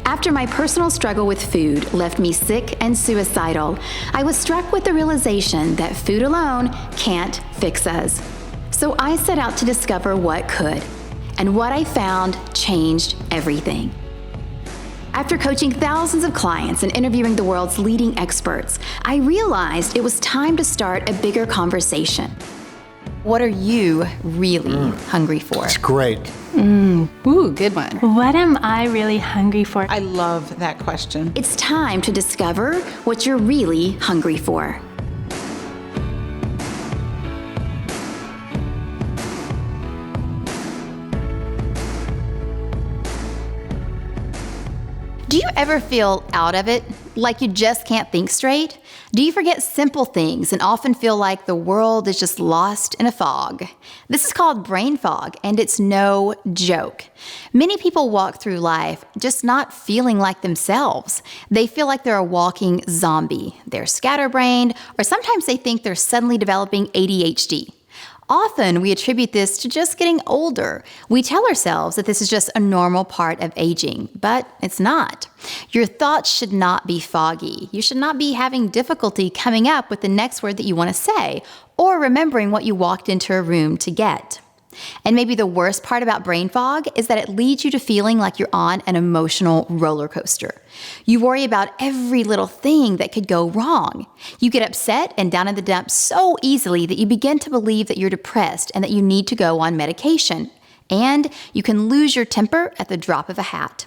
After my personal struggle with food left me sick and suicidal, I was struck with the realization that food alone can't fix us. So I set out to discover what could, and what I found changed everything. After coaching thousands of clients and interviewing the world's leading experts, I realized it was time to start a bigger conversation. What are you really hungry for? It's great. Ooh, good one. What am I really hungry for? I love that question. It's time to discover what you're really hungry for. Do you ever feel out of it? Like you just can't think straight? Do you forget simple things and often feel like the world is just lost in a fog? This is called brain fog, and it's no joke. Many people walk through life just not feeling like themselves. They feel like they're a walking zombie. They're scatterbrained, or sometimes they think they're suddenly developing ADHD. Often we attribute this to just getting older. We tell ourselves that this is just a normal part of aging, but it's not. Your thoughts should not be foggy. You should not be having difficulty coming up with the next word that you want to say, or remembering what you walked into a room to get. And maybe the worst part about brain fog is that it leads you to feeling like you're on an emotional roller coaster. You worry about every little thing that could go wrong. You get upset and down in the dumps so easily that you begin to believe that you're depressed and that you need to go on medication. And you can lose your temper at the drop of a hat.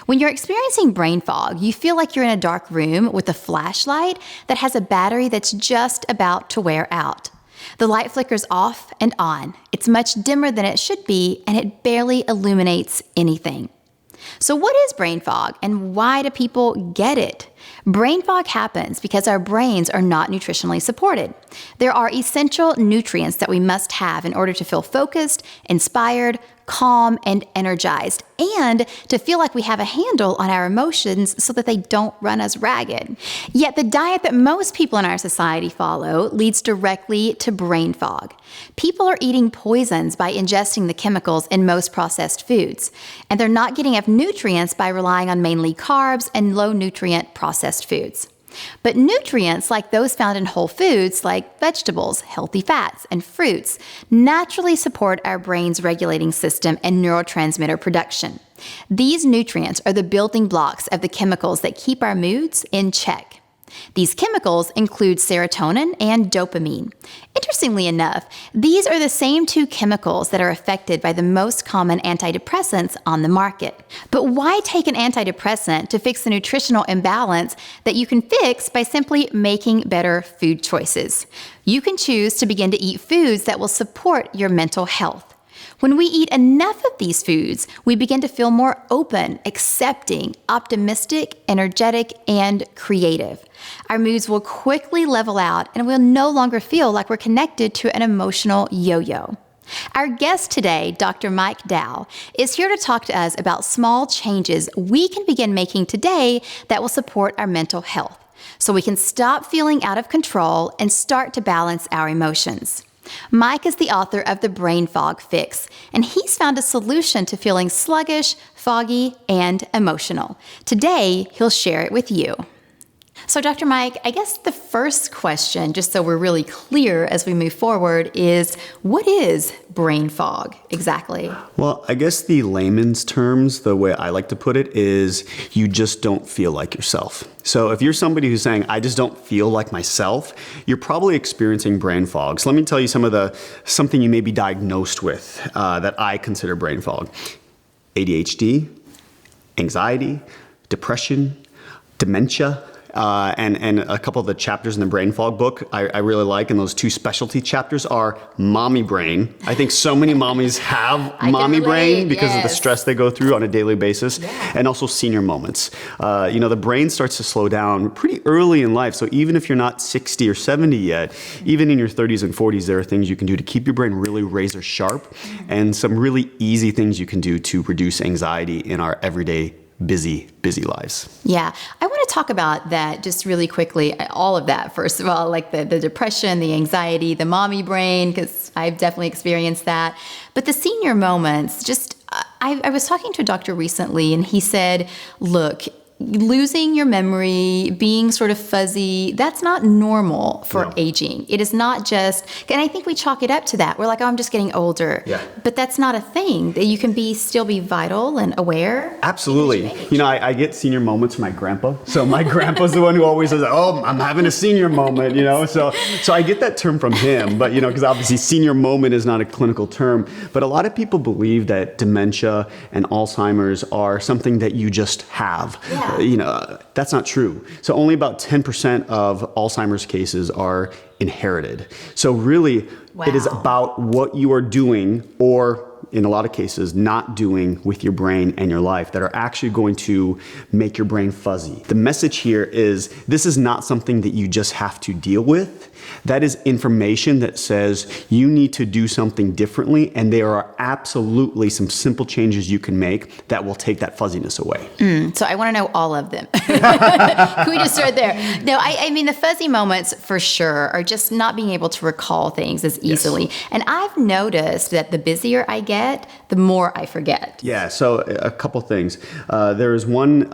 When you're experiencing brain fog, you feel like you're in a dark room with a flashlight that has a battery that's just about to wear out. The light flickers off and on. It's much dimmer than it should be, and it barely illuminates anything. So what is brain fog, and why do people get it? Brain fog happens because our brains are not nutritionally supported. There are essential nutrients that we must have in order to feel focused, inspired, calm, and energized, and to feel like we have a handle on our emotions so that they don't run us ragged. Yet the diet that most people in our society follow leads directly to brain fog. People are eating poisons by ingesting the chemicals in most processed foods, and they're not getting enough nutrients by relying on mainly carbs and low-nutrient processed foods. But nutrients like those found in whole foods, like vegetables, healthy fats, and fruits, naturally support our brain's regulating system and neurotransmitter production. These nutrients are the building blocks of the chemicals that keep our moods in check. These chemicals include serotonin and dopamine. Interestingly enough, these are the same two chemicals that are affected by the most common antidepressants on the market. But why take an antidepressant to fix the nutritional imbalance that you can fix by simply making better food choices? You can choose to begin to eat foods that will support your mental health. When we eat enough of these foods, we begin to feel more open, accepting, optimistic, energetic, and creative. Our moods will quickly level out, and we'll no longer feel like we're connected to an emotional yo-yo. Our guest today, Dr. Mike Dow, is here to talk to us about small changes we can begin making today that will support our mental health, so we can stop feeling out of control and start to balance our emotions. Mike is the author of The Brain Fog Fix, and he's found a solution to feeling sluggish, foggy, and emotional. Today, he'll share it with you. So, Dr. Mike, I guess the first question, just so we're really clear as we move forward, is what is brain fog exactly? Well, I guess the layman's terms, the way I like to put it, is you just don't feel like yourself. So if you're somebody who's saying, I just don't feel like myself, you're probably experiencing brain fog. So let me tell you something you may be diagnosed with that I consider brain fog. ADHD, anxiety, depression, dementia, and a couple of the chapters in the Brain Fog book I really like, and those two specialty chapters are mommy brain. I think so many mommies have mommy brain because of the stress they go through on a daily basis, and also senior moments. The brain starts to slow down pretty early in life, so even if you're not 60 or 70 yet, even in your 30s and 40s, there are things you can do to keep your brain really razor sharp, and some really easy things you can do to reduce anxiety in our everyday busy lives. Yeah. I want to talk about that just really quickly. All of that, first of all, like the depression, the anxiety, the mommy brain, because I've definitely experienced that. But the senior moments, I was talking to a doctor recently, and he said, look, losing your memory, being sort of fuzzy, that's not normal for aging. It is not just, and I think we chalk it up to that. We're like, oh, I'm just getting older. Yeah. But that's not a thing. That you can still be vital and aware. Absolutely. I get senior moments from my grandpa. So my grandpa's the one who always says, oh, I'm having a senior moment, So I get that term from him, but, because obviously senior moment is not a clinical term. But a lot of people believe that dementia and Alzheimer's are something that you just have. Yeah. That's not true. So only about 10% of Alzheimer's cases are inherited. So really, it is about what you are doing, or in a lot of cases, not doing with your brain and your life, that are actually going to make your brain fuzzy. The message here is this is not something that you just have to deal with. That is information that says you need to do something differently, and there are absolutely some simple changes you can make that will take that fuzziness away. So I want to know all of them. Can we just start there? No, I mean, the fuzzy moments for sure are just not being able to recall things as easily. Yes. And I've noticed that the busier I get, the more I forget. Yeah, so a couple things. There is one...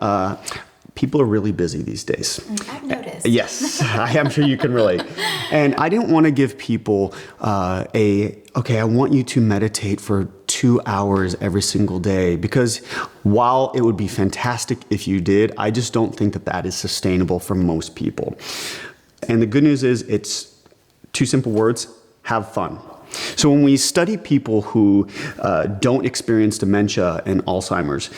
People are really busy these days. I've noticed. Yes, I am sure you can relate. And I didn't want to give people I want you to meditate for 2 hours every single day, because while it would be fantastic if you did, I just don't think that is sustainable for most people. And the good news is it's 2 simple words: have fun. So when we study people who don't experience dementia and Alzheimer's,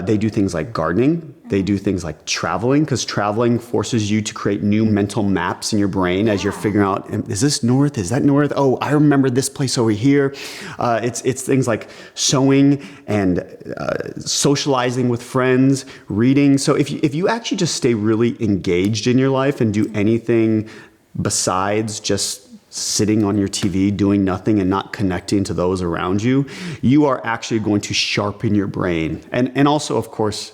they do things like gardening. They do things like traveling, because traveling forces you to create new mental maps in your brain as you're figuring out, is this north? Is that north? Oh, I remember this place over here. It's things like sewing and socializing with friends, reading. So if you actually just stay really engaged in your life and do anything besides just sitting on your TV doing nothing and not connecting to those around you, you are actually going to sharpen your brain. And also, of course,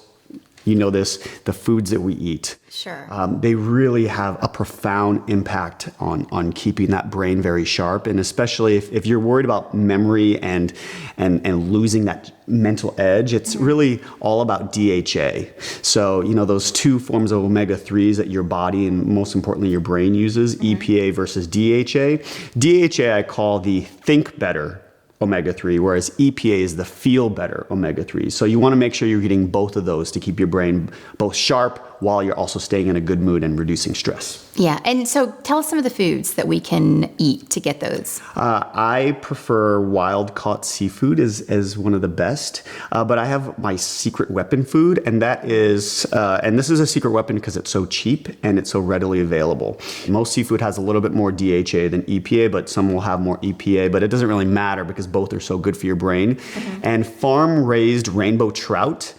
the foods that we eat. Sure. They really have a profound impact on keeping that brain very sharp. And especially if you're worried about memory and losing that mental edge, it's really all about DHA. So, those 2 forms of omega-3s that your body and most importantly your brain uses, EPA versus DHA. DHA I call the think better omega-3, whereas EPA is the feel better omega-3. So you want to make sure you're getting both of those to keep your brain both sharp while you're also staying in a good mood and reducing stress. Yeah, and so tell us some of the foods that we can eat to get those. I prefer wild-caught seafood as one of the best, but I have my secret weapon food, and that is, and this is a secret weapon because it's so cheap and it's so readily available. Most seafood has a little bit more DHA than EPA, but some will have more EPA, but it doesn't really matter because both are so good for your brain. And farm-raised rainbow trout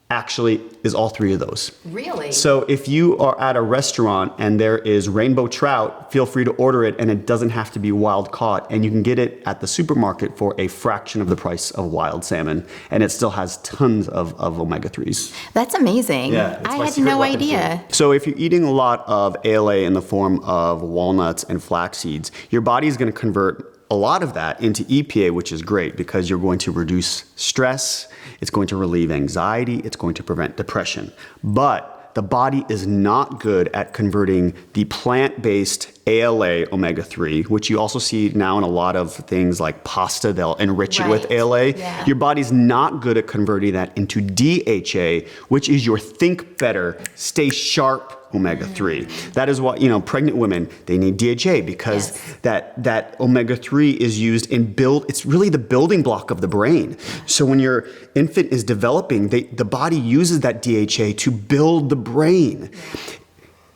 actually is all 3 of those. Really? So if you are at a restaurant and there is rainbow trout, feel free to order it, and it doesn't have to be wild caught, and you can get it at the supermarket for a fraction of the price of wild salmon, and it still has tons of omega-3s. That's amazing. Yeah, I had no idea. So if you're eating a lot of ALA in the form of walnuts and flax seeds, your body is going to convert a lot of that into EPA, which is great because you're going to reduce stress, it's going to relieve anxiety, it's going to prevent depression. But the body is not good at converting the plant-based ALA omega-3, which you also see now in a lot of things like pasta, they'll enrich it with ALA. Yeah. Your body's not good at converting that into DHA, which is your think better, stay sharp omega-3. That is what, pregnant women, they need DHA because that omega-3 is used in it's really the building block of the brain. So when your infant is developing, the body uses that DHA to build the brain.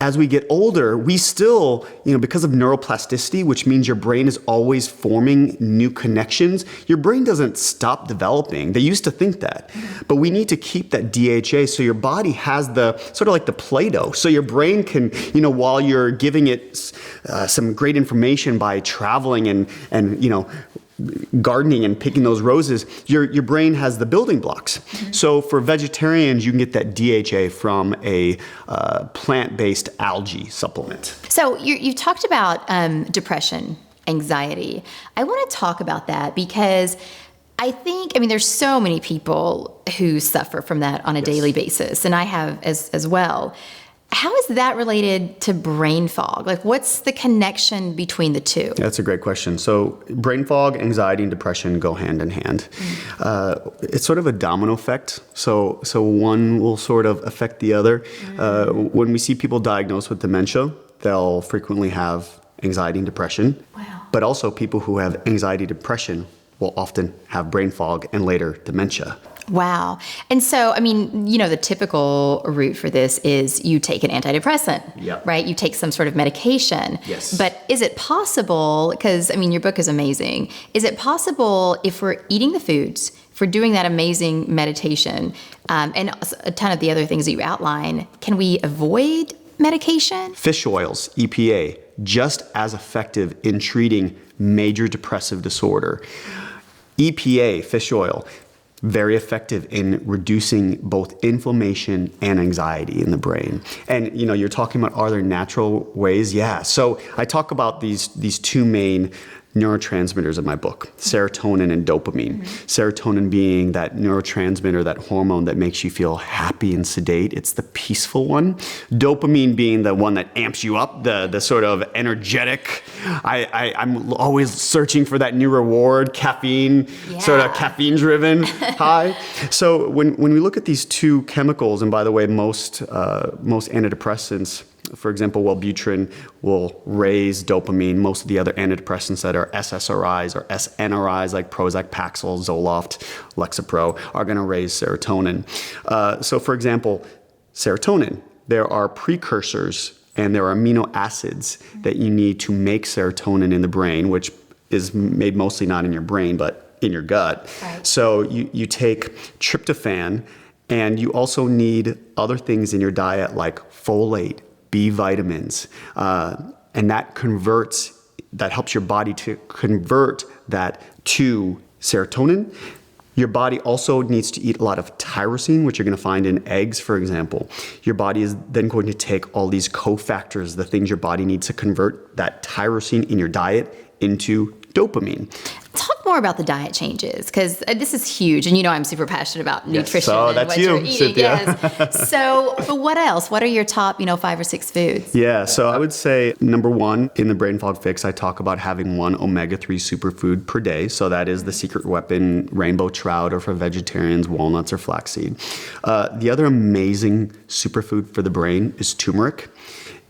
As we get older, we still, because of neuroplasticity, which means your brain is always forming new connections, your brain doesn't stop developing. They used to think that. But we need to keep that DHA so your body has the, sort of like the Play-Doh, so your brain can, while you're giving it some great information by traveling and gardening and picking those roses, your brain has the building blocks. So for vegetarians, you can get that DHA from a plant-based algae supplement. So you've talked about depression, anxiety. I want to talk about that because I mean, there's so many people who suffer from that on a daily basis, and I have as well. How is that related to brain fog? Like, what's the connection between the two? That's a great question. So brain fog, anxiety, and depression go hand in hand. It's sort of a domino effect. So one will sort of affect the other. When we see people diagnosed with dementia, they'll frequently have anxiety and depression. Wow. But also people who have anxiety, depression will often have brain fog and later dementia. Wow. And so, I mean, the typical route for this is you take an antidepressant, right? You take some sort of medication. Yes. But is it possible, because, I mean, your book is amazing, is it possible if we're eating the foods, if we're doing that amazing meditation, and a ton of the other things that you outline, can we avoid medication? Fish oils, EPA, just as effective in treating major depressive disorder. EPA, fish oil, very effective in reducing both inflammation and anxiety in the brain. And you're talking about, are there natural ways? Yeah. So I talk about these two main neurotransmitters in my book, serotonin and dopamine. Serotonin being that neurotransmitter, that hormone that makes you feel happy and sedate. It's the peaceful one. Dopamine being the one that amps you up, the sort of energetic. I'm always searching for that new reward, caffeine, sort of caffeine-driven high. So when we look at these two chemicals, and by the way, most antidepressants, for example, Wellbutrin will raise dopamine. Most of the other antidepressants that are SSRIs or SNRIs like Prozac, Paxil, Zoloft, Lexapro are going to raise serotonin. So for example, serotonin, there are precursors and there are amino acids that you need to make serotonin in the brain, which is made mostly not in your brain, but in your gut. Right. So you take tryptophan, and you also need other things in your diet like folate, B vitamins, and that helps your body to convert that to serotonin. Your body also needs to eat a lot of tyrosine, which you're going to find in eggs, for example. Your body is then going to take all these cofactors, the things your body needs to convert that tyrosine in your diet into dopamine. Talk more about the diet changes, because this is huge, and I'm super passionate about nutrition. So and that's what you, you're eating. Cynthia. Yes. So, but what else? What are your top, 5 or 6 foods? Yeah, so I would say number one in the Brain Fog Fix, I talk about having one omega-3 superfood per day. So that is the secret weapon, rainbow trout, or for vegetarians, walnuts or flaxseed. The other amazing superfood for the brain is turmeric.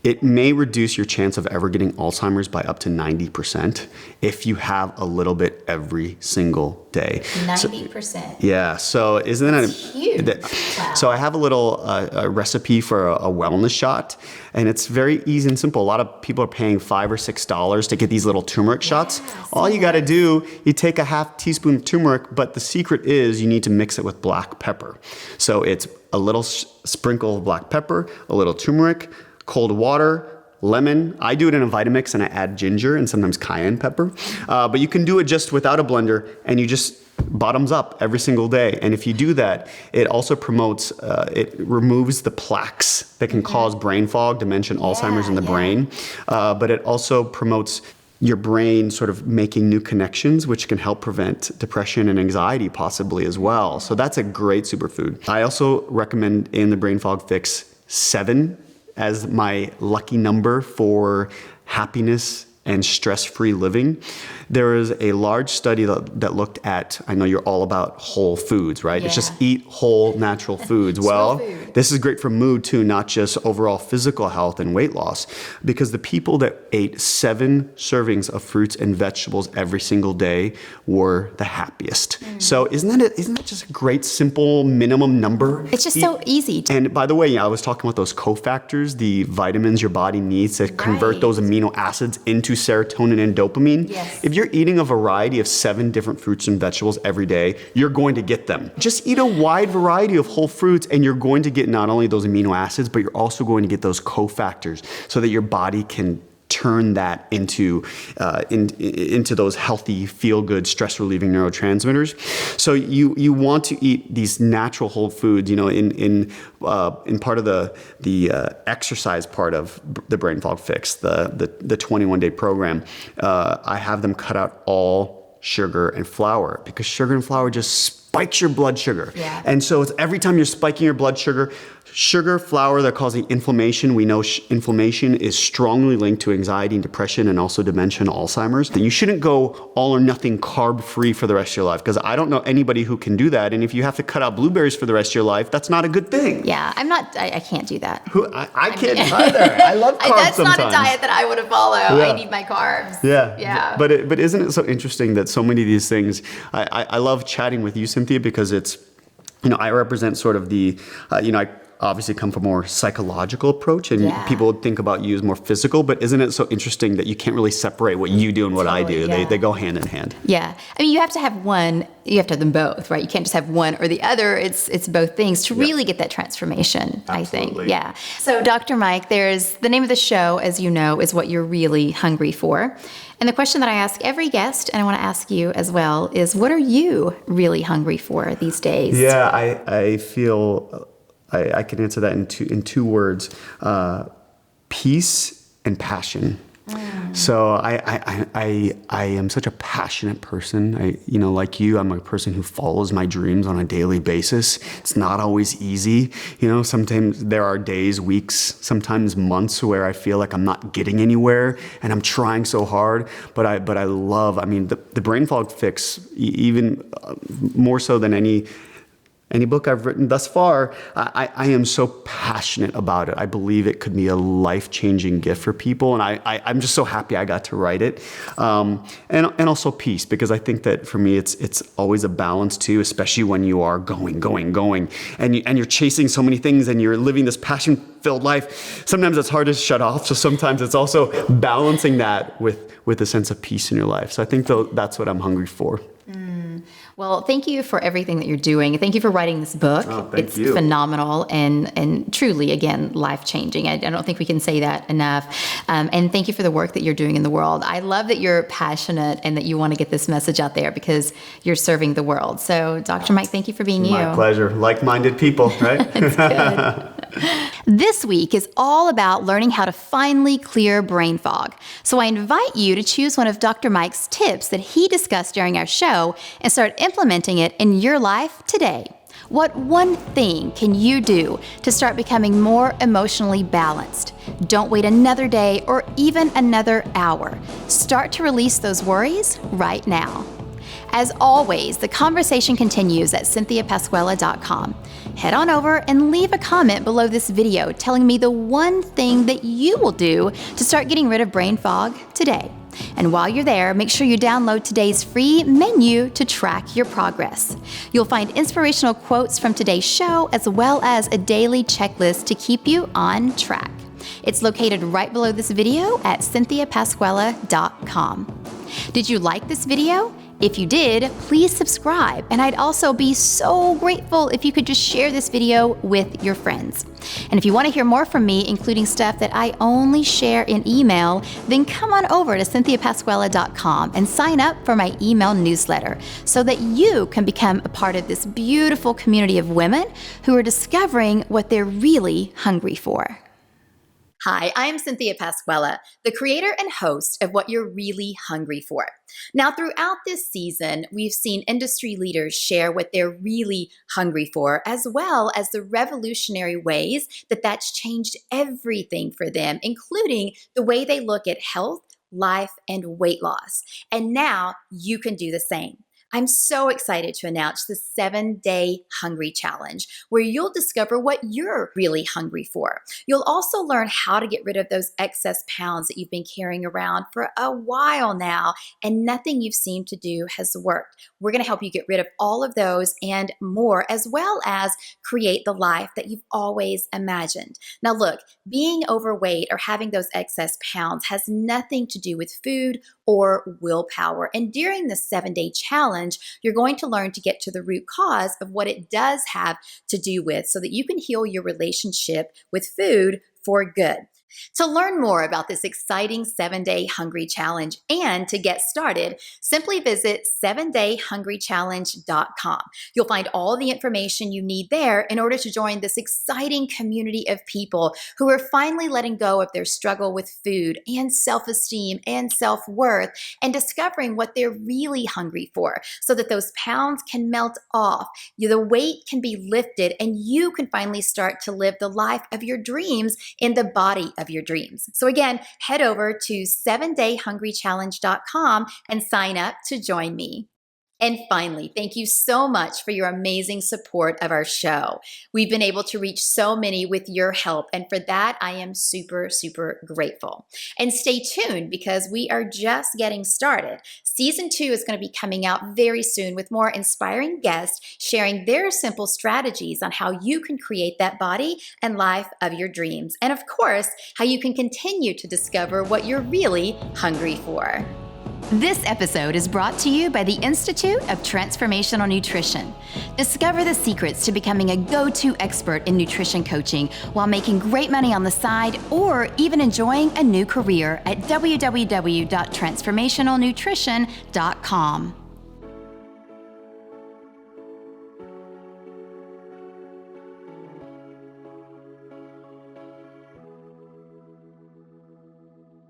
It may reduce your chance of ever getting Alzheimer's by up to 90% if you have a little bit every single day. 90%. Yeah, so isn't that huge? Wow. So I have a little a recipe for a wellness shot, and it's very easy and simple. A lot of people are paying $5 or $6 to get these little turmeric shots. All you got to do, you take a half teaspoon of turmeric, but the secret is you need to mix it with black pepper. So it's a little sprinkle of black pepper, a little turmeric, cold water, lemon. I do it in a Vitamix and I add ginger and sometimes cayenne pepper. But you can do it just without a blender, and you just bottoms up every single day. And if you do that, it also promotes, it removes the plaques that can cause brain fog, dementia, Alzheimer's in the brain. But it also promotes your brain sort of making new connections, which can help prevent depression and anxiety possibly as well. So that's a great superfood. I also recommend in the Brain Fog Fix 7 as my lucky number for happiness and stress-free living. There is a large study that looked at, I know you're all about whole foods, right? Yeah. It's just eat whole natural foods. Well, food. This is great for mood too, not just overall physical health and weight loss, because the people that ate 7 servings of fruits and vegetables every single day were the happiest. So isn't that just a great, simple minimum number? It's just so easy. And by the way, I was talking about those cofactors, the vitamins your body needs to convert those amino acids into serotonin and dopamine. Yes. If you're eating a variety of 7 different fruits and vegetables every day, you're going to get them. Just eat a wide variety of whole fruits and you're going to get not only those amino acids, but you're also going to get those cofactors so that your body can turn that into those healthy, feel-good, stress-relieving neurotransmitters. So you want to eat these natural whole foods. In part of the exercise part of the brain fog fix, the 21-day program, I have them cut out all sugar and flour, because sugar and flour just spikes your blood sugar. Yeah. And so it's every time you're spiking your blood sugar, flour, they're causing inflammation. We know inflammation is strongly linked to anxiety and depression, and also dementia and Alzheimer's. Then you shouldn't go all or nothing carb free for the rest of your life, because I don't know anybody who can do that. And if you have to cut out blueberries for the rest of your life, that's not a good thing. Yeah, I can't do that. I can't either. I love carbs That's sometimes. not a diet that I would follow. Yeah. I need my carbs. Yeah. Yeah. But isn't it so interesting that so many of these things, I love chatting with you, Cynthia, because it's, I represent sort of the, I obviously come from a more psychological approach, and people would think about you as more physical, but isn't it so interesting that you can't really separate what you do and what I do? Yeah. They go hand in hand. Yeah. I mean, you have to have one, you have to have them both, right? You can't just have one or the other. It's both things to really get that transformation, Absolutely. I think. Yeah. So Dr. Mike, the name of the show, as you know, is What You're Really Hungry For. And the question that I ask every guest, and I want to ask you as well, is what are you really hungry for these days? Yeah, I feel I can answer that in two words: peace and passion. So I am such a passionate person. Like you, I'm a person who follows my dreams on a daily basis. It's not always easy. Sometimes there are days, weeks, sometimes months where I feel like I'm not getting anywhere, and I'm trying so hard. But I love. The brain fog fix, even more so than any book I've written thus far, I am so passionate about it. I believe it could be a life-changing gift for people, and I'm just so happy I got to write it. And also peace, because I think that for me it's always a balance too, especially when you are going, and you're chasing so many things, and you're living this passion-filled life. Sometimes it's hard to shut off, so sometimes it's also balancing that with a sense of peace in your life. So I think that's what I'm hungry for. Well, thank you for everything that you're doing. Thank you for writing this book. Oh, it's you. phenomenal and truly, again, life-changing. I don't think we can say that enough. And thank you for the work that you're doing in the world. I love that you're passionate and that you want to get this message out there because you're serving the world. So, Dr. Mike, thank you for being you. My pleasure. Like-minded people, right? It's good. This week is all about learning how to finally clear brain fog. So I invite you to choose one of Dr. Mike's tips that he discussed during our show and start implementing it in your life today. What one thing can you do to start becoming more emotionally balanced? Don't wait another day or even another hour. Start to release those worries right now. As always, the conversation continues at CynthiaPasquella.com. Head on over and leave a comment below this video telling me the one thing that you will do to start getting rid of brain fog today. And while you're there, make sure you download today's free menu to track your progress. You'll find inspirational quotes from today's show as well as a daily checklist to keep you on track. It's located right below this video at CynthiaPasquella.com. Did you like this video? If you did, please subscribe, and I'd also be so grateful if you could just share this video with your friends. And if you want to hear more from me, including stuff that I only share in email, then come on over to CynthiaPasquella.com and sign up for my email newsletter so that you can become a part of this beautiful community of women who are discovering what they're really hungry for. Hi, I'm Cynthia Pasquella, the creator and host of What You're Really Hungry For. Now, throughout this season, we've seen industry leaders share what they're really hungry for, as well as the revolutionary ways that that's changed everything for them, including the way they look at health, life, and weight loss. And now you can do the same. I'm so excited to announce the 7-Day Hungry Challenge, where you'll discover what you're really hungry for. You'll also learn how to get rid of those excess pounds that you've been carrying around for a while now, and nothing you've seemed to do has worked. We're going to help you get rid of all of those and more, as well as create the life that you've always imagined. Now look, being overweight or having those excess pounds has nothing to do with food or willpower. And during the 7-Day Challenge, you're going to learn to get to the root cause of what it does have to do with so that you can heal your relationship with food for good. To learn more about this exciting 7-Day Hungry Challenge and to get started, simply visit 7dayhungrychallenge.com. You'll find all the information you need there in order to join this exciting community of people who are finally letting go of their struggle with food and self-esteem and self-worth and discovering what they're really hungry for so that those pounds can melt off, the weight can be lifted, and you can finally start to live the life of your dreams in the body of your dreams. So again, head over to 7dayhungrychallenge.com and sign up to join me. And finally, thank you so much for your amazing support of our show. We've been able to reach so many with your help, and for that, I am super, super grateful. And stay tuned because we are just getting started. Season 2 is going to be coming out very soon with more inspiring guests sharing their simple strategies on how you can create that body and life of your dreams. And of course, how you can continue to discover what you're really hungry for. This episode is brought to you by the Institute of Transformational Nutrition. Discover the secrets to becoming a go-to expert in nutrition coaching while making great money on the side or even enjoying a new career at www.transformationalnutrition.com.